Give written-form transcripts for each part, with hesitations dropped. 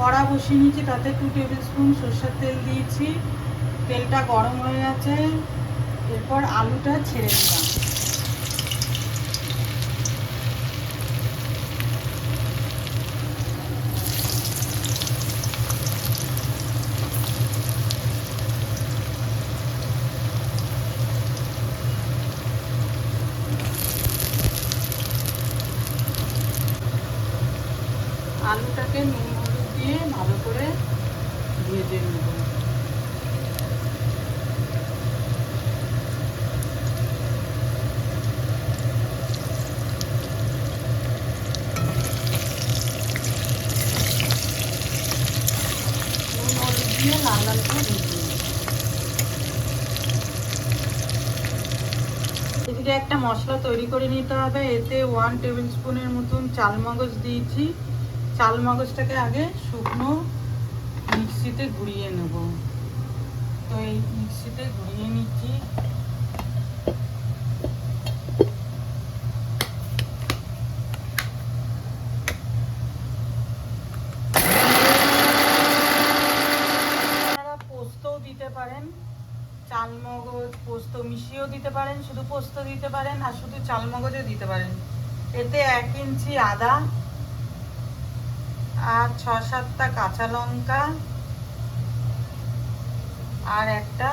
কড়া বসিয়ে নিয়েছি, তাতে 2 টেবিল স্পুন সরষের তেল দিয়েছি। তেলটা গরম হয়ে গেছে, এরপর আলুটা ছেড়ে দিলাম। আলুটাকে নুন হলুদ দিয়ে ভালো করে ভেজে নেব। নুন হলুদ দিয়ে লাল লাল করে ভেজে নেব। এদিকে একটা মশলা তৈরি করে নিতে হবে। এতে 1 টেবিল স্পুনের মতন চালমগজ দিয়েছি। চালমগজটাকে আগে শুকনো মিক্সিতে গুঁড়িয়ে নেব। তো এই মিক্সিতে গুঁড়িয়ে নিচ্ছি। আপনারা পোস্তও দিতে পারেন, চালমগজ পোস্ত মিশিয়েও দিতে পারেন, শুধু পোস্ত দিতে পারেন, আর শুধু চালমগজও দিতে পারেন। এতে 1 ইঞ্চি আদা আর 6-7টা কাঁচা লঙ্কা আর একটা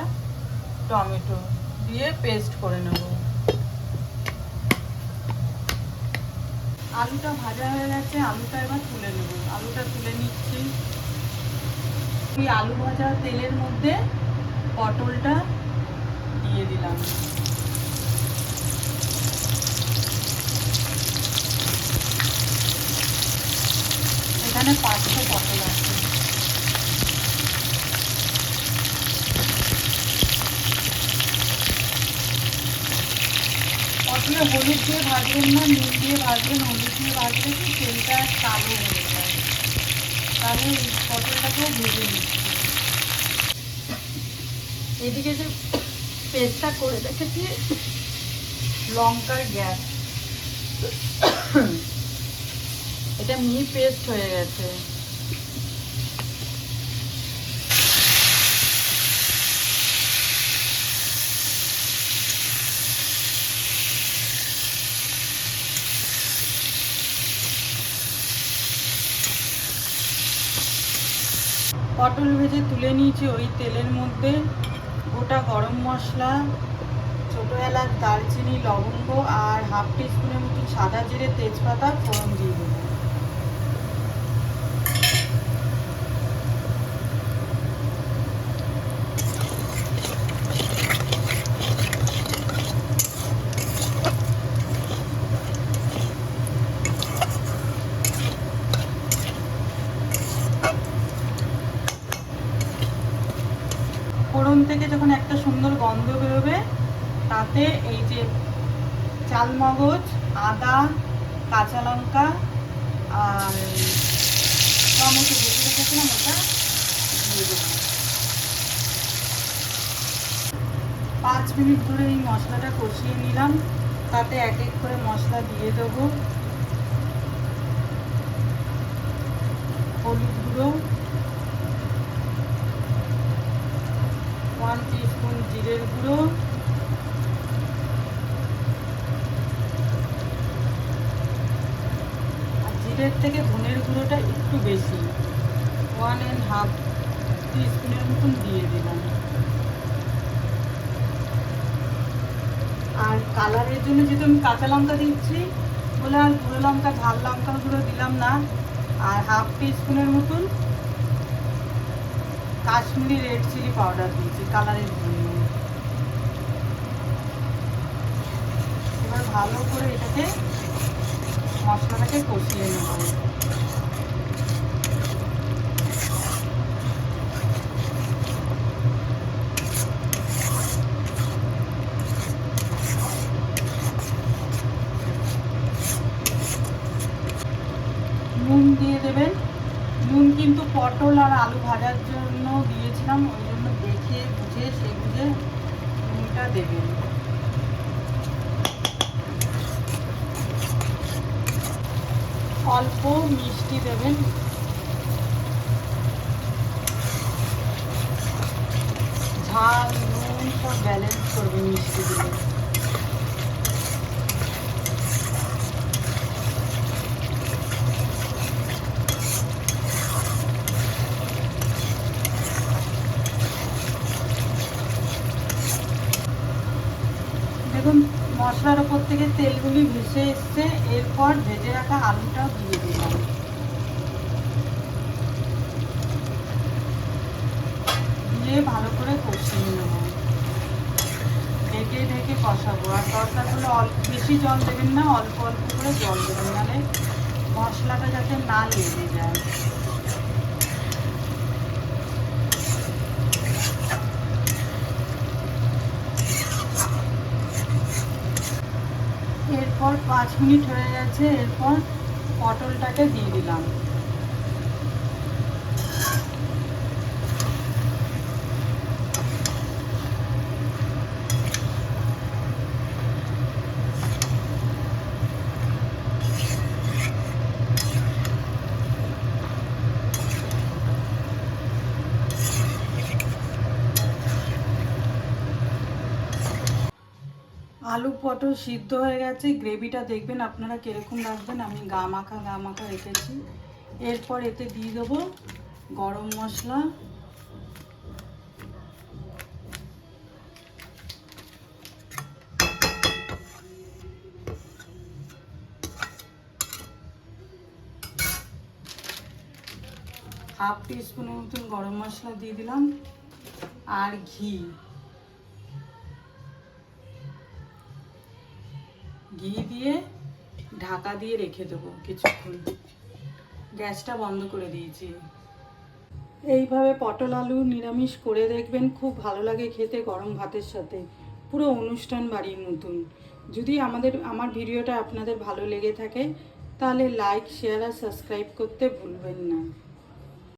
টমেটো দিয়ে পেস্ট করে নেব। আলুটা ভাজা হয়ে গেছে, আলুটা এবার তুলে নেব। আলুটা তুলে নিচ্ছি। এই আলু ভাজা তেলের মধ্যে পটলটা দিয়ে দিলাম। এখানে 500 পটল আছে। পটলে হলুদ দিয়ে ভাজবেন না, নুন দিয়ে ভাজবেন। হলুদ দিয়ে ভাজলে কি তেলটা কালো হয়ে যায়। তাহলে পটলটাকেও ভেজে নিচ্ছি। এদিকে যে পেস্টটা করে রেখেছি লঙ্কার গ্যাস, এটা মিহি পেস্ট হয়ে গেছে। পটল ভেজে তুলে নিয়েছি। ওই তেলের মধ্যে গোটা গরম মশলা, ছোটো এলাচ, দারচিনি, লবঙ্গ আর 1/2 টিস্পুনের মতো সাদা জিরে, তেজপাতা ফোড়ন দিয়ে দেবো। ফোড়ন থেকে যখন একটা সুন্দর গন্ধ বেরোবে, তাতে এই যে চালমগজ, আদা, কাঁচা লঙ্কা আর টমেটো বেশি রেখেছিলাম, ওটা দিয়ে দেবো। 5 মিনিট ধরে এই মশলাটা কষিয়ে নিলাম। তাতে এক এক করে মশলা দিয়ে দেবো। হলুদ গুঁড়ো, 1 টিস্পুন জিরের গুঁড়ো, আর জিরের থেকে ধনের গুঁড়োটা একটু বেশি, 1.5 টিস্পুনের মতন দিয়ে দিলাম। আর কালারের জন্য যেহেতু আমি কাঁচা লঙ্কা দিচ্ছি বলে আর গুঁড়ো লঙ্কা, ঝাল লঙ্কাগুলো দিলাম না। আর 1/2 টিস্পুনের মতন কাশ্মীরি রেড চিলি পাউডার দিয়েছি কালারের জন্য। এবার ভালো করে এটাকে মশলাটাকে কষিয়ে নেব। নুন দিয়ে দেবেন। নুন কিন্তু পটল আর আলু ভাজার জন্য দিয়েছিলাম, ওই জন্য দেখে বুঝে সে বুঝে নুনটা দেবেন। অল্প মিষ্টি দেবেন। ঝাল নুন সব ব্যালেন্স করবে মিষ্টি দিলে। দেখুন মশলার ওপর থেকে তেলগুলি ভেসে এসছে, এরপর ভেজে রাখা আলুটাও দিয়ে দিলাম। দিয়ে ভালো করে কষিয়ে নেব, ঢেকে ঢেকে কষাবো। আর দরকার হলে বেশি জল দেবেন না, অল্প অল্প করে জল দেবেন, নাহলে মশলাটা যাতে না লেগে যায়। এরপর 5 মিনিট হয়ে গেছে, এরপর পটলটাকে দিয়ে দিলাম। আলু পটল সিদ্ধ হয়ে গেছে, গ্রেভিটা দেখবেন আপনারা কীরকম রাখবেন, আমি গা মাখা রেখেছি। এরপর এতে দিয়ে দেবো গরম মশলা, হাফ টিস্পুনের মতন গরম মশলা দিয়ে দিলাম, আর ঘি দিয়ে ঢাকা দিয়ে রেখে দেবো কিছুক্ষণ। গ্যাসটা বন্ধ করে দিয়েছি। এইভাবে পটল আলু নিরামিষ করে দেখবেন, খুব ভালো লাগে খেতে গরম ভাতের সাথে, পুরো অনুষ্ঠান বাড়ির মতন। যদি আমার ভিডিওটা আপনাদের ভালো লেগে থাকে তাহলে লাইক শেয়ার আর সাবস্ক্রাইব করতে ভুলবেন না।